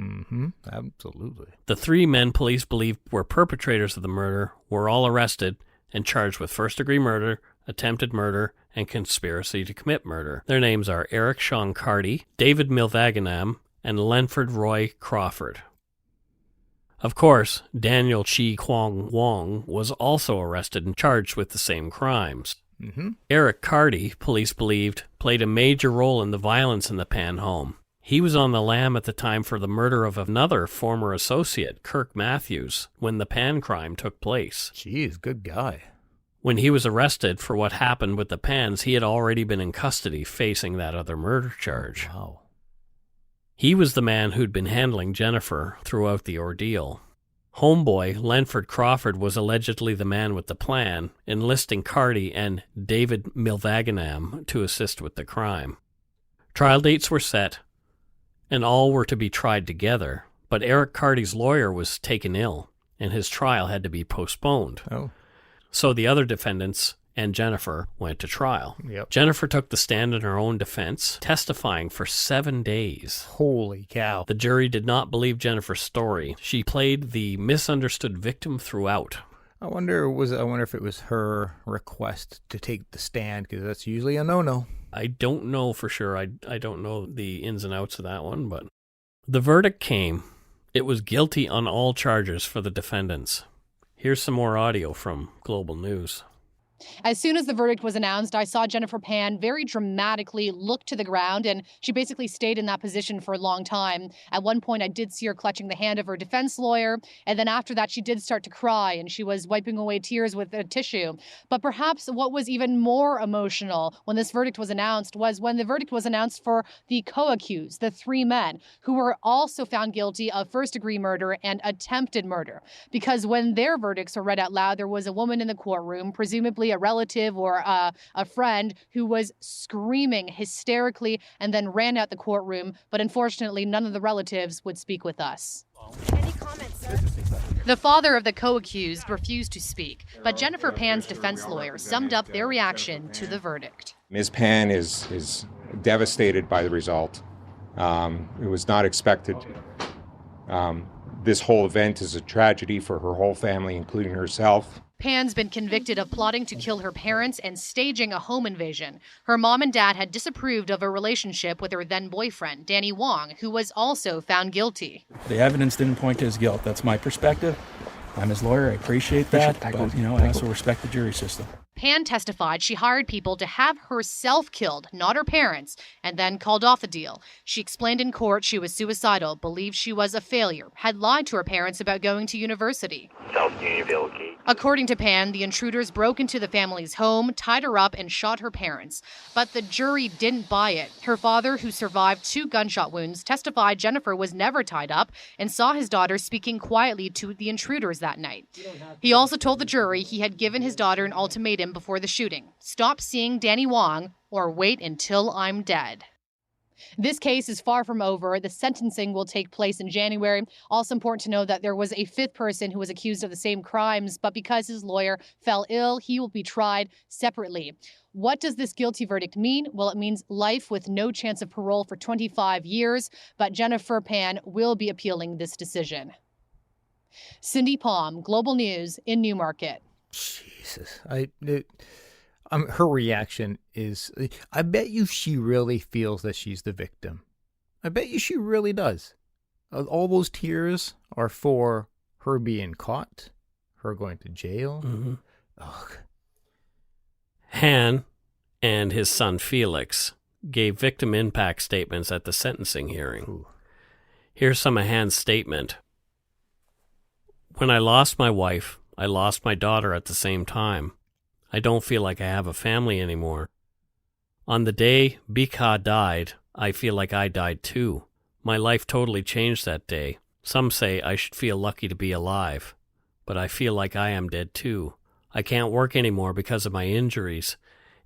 Absolutely. The three men police believed were perpetrators of the murder were all arrested and charged with first-degree murder, attempted murder, and conspiracy to commit murder. Their names are Eric Sean Carty, David Milvaganam, and Lenford Roy Crawford. Of course, Daniel Chi Kwong Wong was also arrested and charged with the same crimes. Eric Carty, police believed, played a major role in the violence in the Pan home. He was on the lam at the time for the murder of another former associate, Kirk Matthews, when the Pan crime took place. Jeez, good guy. When he was arrested for what happened with the Pans, he had already been in custody facing that other murder charge. Wow. He was the man who'd been handling Jennifer throughout the ordeal. Homeboy, Lenford Crawford, was allegedly the man with the plan, enlisting Carty and David Milvaganam to assist with the crime. Trial dates were set, and all were to be tried together, but Eric Carty's lawyer was taken ill, and his trial had to be postponed. Oh. So the other defendants, and Jennifer went to trial. Yep. Jennifer took the stand in her own defense, testifying for 7 days. Holy cow. The jury did not believe Jennifer's story. She played the misunderstood victim throughout. I wonder if it was her request to take the stand, because that's usually a no-no. I don't know for sure. I don't know the ins and outs of that one, but the verdict came. It was guilty on all charges for the defendants. Here's some more audio from Global News. As soon as the verdict was announced, I saw Jennifer Pan very dramatically look to the ground, and she basically stayed in that position for a long time. At one point, I did see her clutching the hand of her defense lawyer, and then after that, she did start to cry, and she was wiping away tears with a tissue. But perhaps what was even more emotional when this verdict was announced was when the verdict was announced for the co-accused, the 3 men, who were also found guilty of first-degree murder and attempted murder. Because when their verdicts were read out loud, there was a woman in the courtroom, presumably a relative or a friend, who was screaming hysterically and then ran out the courtroom. But unfortunately, none of the relatives would speak with us. Any comments, sir? The father of the co-accused refused to speak, but Jennifer Pan's defense lawyer summed up their reaction to the verdict. Ms. Pan is devastated by the result. It was not expected. This whole event is a tragedy for her whole family, including herself. Pan's been convicted of plotting to kill her parents and staging a home invasion. Her mom and dad had disapproved of a relationship with her then-boyfriend, Danny Wong, who was also found guilty. The evidence didn't point to his guilt. That's my perspective. I'm his lawyer. I appreciate that. But, I also respect the jury system. Pan testified she hired people to have herself killed, not her parents, and then called off the deal. She explained in court she was suicidal, believed she was a failure, had lied to her parents about going to university. According to Pan, the intruders broke into the family's home, tied her up, and shot her parents. But the jury didn't buy it. Her father, who survived 2 gunshot wounds, testified Jennifer was never tied up and saw his daughter speaking quietly to the intruders that night. He also told the jury he had given his daughter an ultimatum before the shooting: stop seeing Danny Wong or wait until I'm dead. This case is far from over. The sentencing will take place in January. Also important to know that there was a 5th person who was accused of the same crimes, but because his lawyer fell ill, he will be tried separately. What does this guilty verdict mean? Well, it means life with no chance of parole for 25 years, but Jennifer Pan will be appealing this decision. Cindy Palm, Global News in Newmarket. Jesus. Her reaction is, I bet you she really feels that she's the victim. I bet you she really does. All those tears are for her being caught, her going to jail. Mm-hmm. Ugh. Han and his son Felix gave victim impact statements at the sentencing hearing. Ooh. Here's some of Han's statement. When I lost my wife, I lost my daughter at the same time. I don't feel like I have a family anymore. On the day Bich Ha died, I feel like I died too. My life totally changed that day. Some say I should feel lucky to be alive, but I feel like I am dead too. I can't work anymore because of my injuries,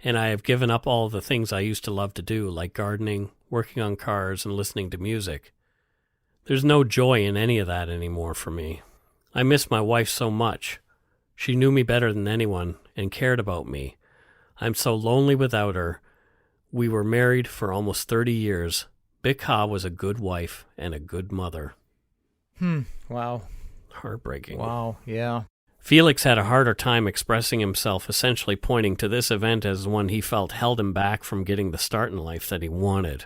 and I have given up all the things I used to love to do, like gardening, working on cars, and listening to music. There's no joy in any of that anymore for me. I miss my wife so much. She knew me better than anyone and cared about me. I'm so lonely without her. We were married for almost 30 years. Bich Ha was a good wife and a good mother. Wow. Heartbreaking. Wow, yeah. Felix had a harder time expressing himself, essentially pointing to this event as one he felt held him back from getting the start in life that he wanted.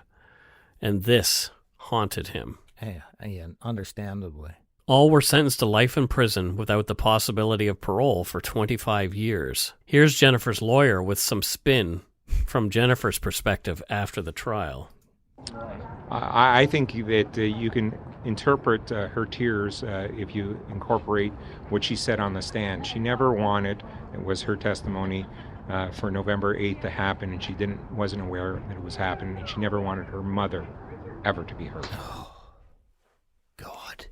And this haunted him. Yeah, understandably. All were sentenced to life in prison without the possibility of parole for 25 years. Here's Jennifer's lawyer with some spin from Jennifer's perspective after the trial. I think that you can interpret her tears if you incorporate what she said on the stand. She never wanted, it was her testimony, for November 8th to happen, and she wasn't aware that it was happening, and she never wanted her mother ever to be hurt. God.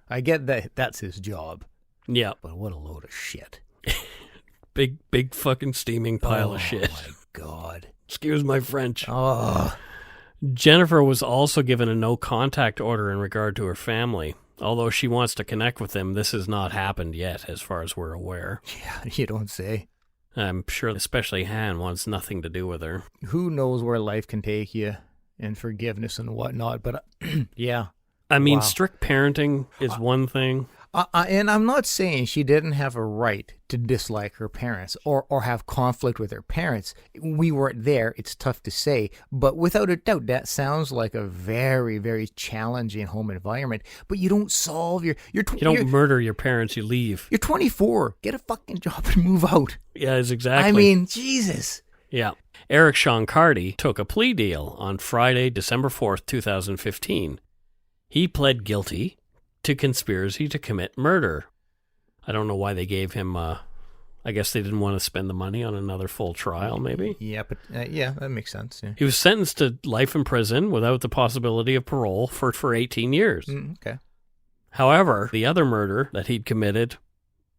I get that that's his job. Yeah. But what a load of shit. Big fucking steaming pile of shit. Oh, my God. Excuse my French. Oh. Jennifer was also given a no-contact order in regard to her family. Although she wants to connect with them, this has not happened yet, as far as we're aware. Yeah, you don't say. I'm sure especially Han wants nothing to do with her. Who knows where life can take you and forgiveness and whatnot, but yeah. I mean, Wow. strict parenting is one thing. And I'm not saying she didn't have a right to dislike her parents or have conflict with her parents. We weren't there. It's tough to say. But without a doubt, that sounds like a very, very challenging home environment. But you don't solve you don't murder your parents, you leave. You're 24. Get a fucking job and move out. Yeah, exactly. I mean, Jesus. Yeah. Eric Shonkardi took a plea deal on Friday, December 4th, 2015. He pled guilty to conspiracy to commit murder. I don't know why they gave him, I guess they didn't want to spend the money on another full trial, maybe? Yeah, but yeah, that makes sense. Yeah. He was sentenced to life in prison without the possibility of parole for 18 years. Okay. However, the other murder that he'd committed,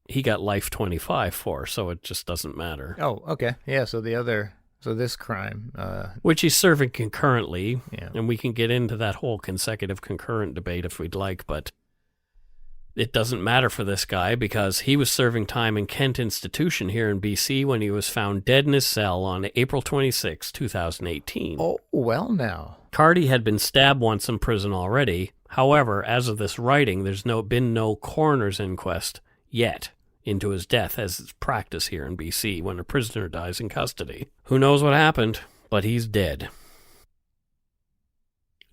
he got life 25 for, so it just doesn't matter. Oh, okay. Yeah, so this crime... which he's serving concurrently, yeah. And we can get into that whole consecutive concurrent debate if we'd like, but it doesn't matter for this guy because he was serving time in Kent Institution here in BC when he was found dead in his cell on April 26, 2018. Oh, well now. Cardi had been stabbed once in prison already. However, as of this writing, there's been no coroner's inquest yet into his death, as is practice here in BC when a prisoner dies in custody. Who knows what happened, but he's dead.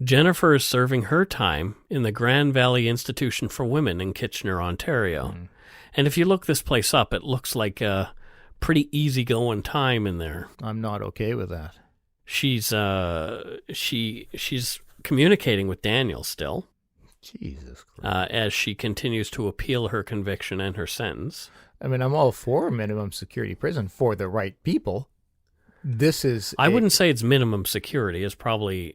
Jennifer is serving her time in the Grand Valley Institution for Women in Kitchener, Ontario. And if you look this place up, it looks like a pretty easygoing time in there. I'm not okay with that. She's communicating with Daniel still. Jesus Christ. As she continues to appeal her conviction and her sentence. I mean, I'm all for minimum security prison for the right people. This is... I wouldn't say it's minimum security. It's probably...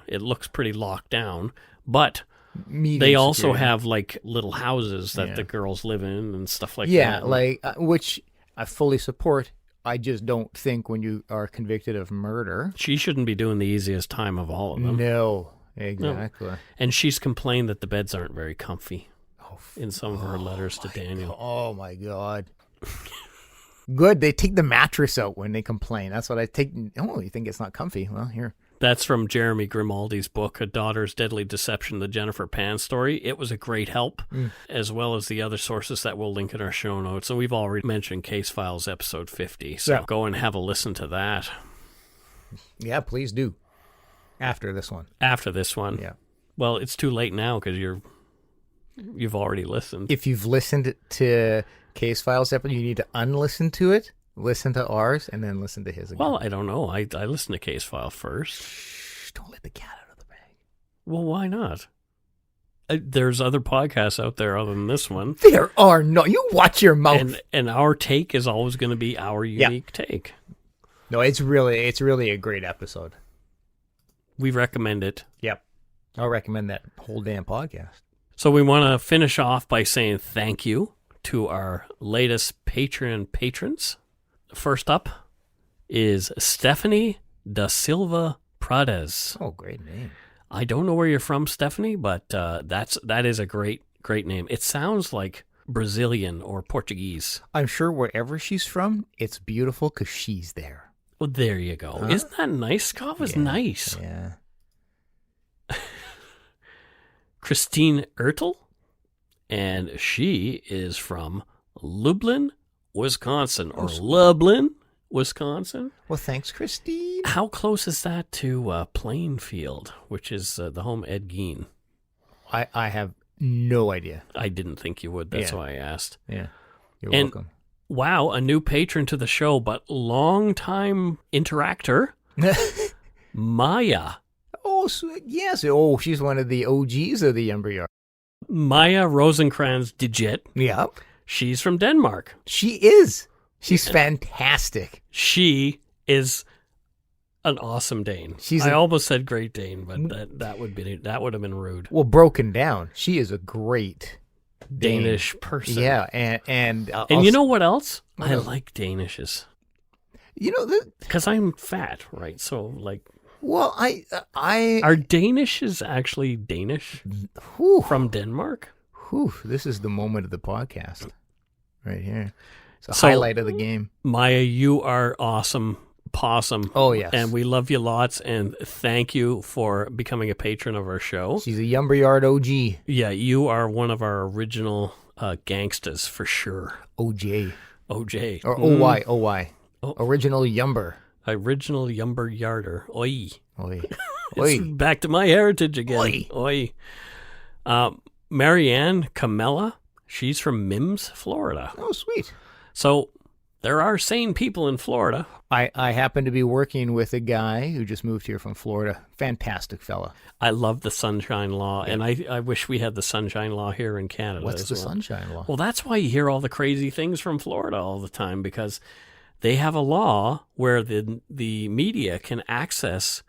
it looks pretty locked down. But they also security. have, like, little houses that the girls live in and stuff like that. Yeah, like, which I fully support. I just don't think when you are convicted of murder... She shouldn't be doing the easiest time of all of them. No, exactly. No. And she's complained that the beds aren't very comfy in some of her letters to Daniel. Oh, my God. Good. They take the mattress out when they complain. That's what I take. Oh, you think it's not comfy? Well, here. That's from Jeremy Grimaldi's book, A Daughter's Deadly Deception, the Jennifer Pan story. It was a great help, as well as the other sources that we'll link in our show notes. So we've already mentioned Case Files episode 50. So go and have a listen to that. Yeah, please do. After this one. Yeah. Well, it's too late now because you've already listened. If you've listened to Case Files episode, you need to unlisten to it, listen to ours, and then listen to his again. Well, I don't know. I listened to Case File first. Shh, don't let the cat out of the bag. Well, why not? There's other podcasts out there other than this one. There are no. You watch your mouth. And our take is always going to be our unique take. No, it's really a great episode. We recommend it. Yep. I'll recommend that whole damn podcast. So we want to finish off by saying thank you to our latest Patreon patrons. First up is Stephanie Da Silva Prades. Oh, great name. I don't know where you're from, Stephanie, but that is a great name. It sounds like Brazilian or Portuguese. I'm sure wherever she's from, it's beautiful because she's there. Well, there you go. Huh? Isn't that nice? Scott was nice. Yeah. Christine Ertel, and she is from Lublin, Wisconsin, or Lublin, Wisconsin. Well, thanks, Christine. How close is that to Plainfield, which is the home Ed Gein? I have no idea. I didn't think you would. That's why I asked. Yeah, you're welcome. Wow, a new patron to the show, but long-time interactor, Maya. Oh, yes. Oh, she's one of the OGs of the Embryo. Maya Rosenkrantz Digit. Yeah. She's from Denmark. She is. She's fantastic. She is an awesome Dane. I almost said Great Dane, but that would have been rude. Well, broken down, she is a great Danish person. Yeah, and you know what else? I like Danishes. You know, because I'm fat, right? So like. Well, are Danishes actually Danish from Denmark? This is the moment of the podcast, right here. It's a highlight of the game. Maya, you are awesome. Possum. Oh, yes. And we love you lots, and thank you for becoming a patron of our show. She's a Yumberyard OG. Yeah, you are one of our original gangsters for sure. OJ. Or OY. OY. Oh. Original Yumber. Original Yumber Yarder. Oi. Oi. It's back to my heritage again. Oi. Marianne Camella, she's from Mims, Florida. Oh, sweet. So there are sane people in Florida. I happen to be working with a guy who just moved here from Florida. Fantastic fella. I love the Sunshine Law, and I wish we had the Sunshine Law here in Canada. What's the Sunshine Law? Well, that's why you hear all the crazy things from Florida all the time, because they have a law where the media can access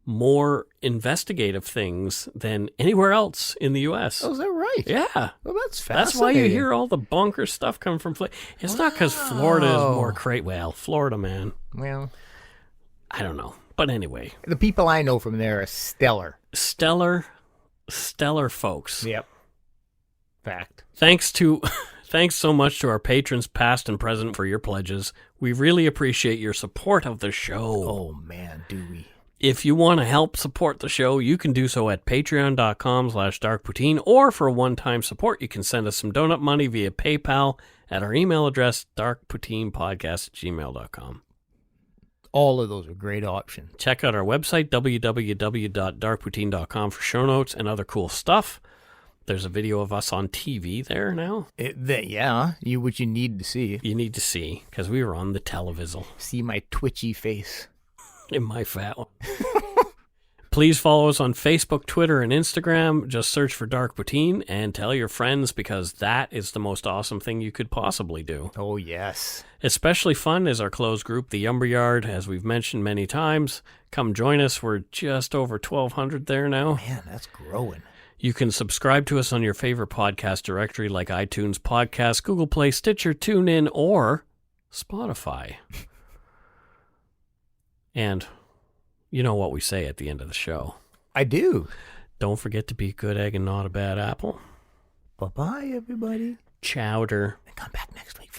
more investigative things than anywhere else in the U.S. Oh, is that right? Yeah. Well, that's fascinating. That's why you hear all the bonkers stuff come from Florida. It's not because Florida is more crazy. Well, Florida, man. Well, I don't know. But anyway. The people I know from there are stellar. Stellar folks. Yep. Fact. Thanks so much to our patrons, past and present, for your pledges. We really appreciate your support of the show. Oh, man, do we. If you want to help support the show, you can do so at patreon.com/darkpoutine, or for a one-time support, you can send us some donut money via PayPal at our email address, darkpoutinepodcast@gmail.com. All of those are great options. Check out our website, www.darkpoutine.com, for show notes and other cool stuff. There's a video of us on TV there now. Which you need to see. You need to see, because we were on the television. See my twitchy face. In my fat one. Please follow us on Facebook, Twitter, and Instagram. Just search for Dark Poutine and tell your friends, because that is the most awesome thing you could possibly do. Oh, yes. Especially fun is our closed group, the Yumberyard, as we've mentioned many times. Come join us. We're just over 1,200 there now. Man, that's growing. You can subscribe to us on your favorite podcast directory like iTunes Podcasts, Google Play, Stitcher, TuneIn, or Spotify. And you know what we say at the end of the show. I do. Don't forget to be a good egg and not a bad apple. Bye-bye, everybody. Chowder. And come back next week.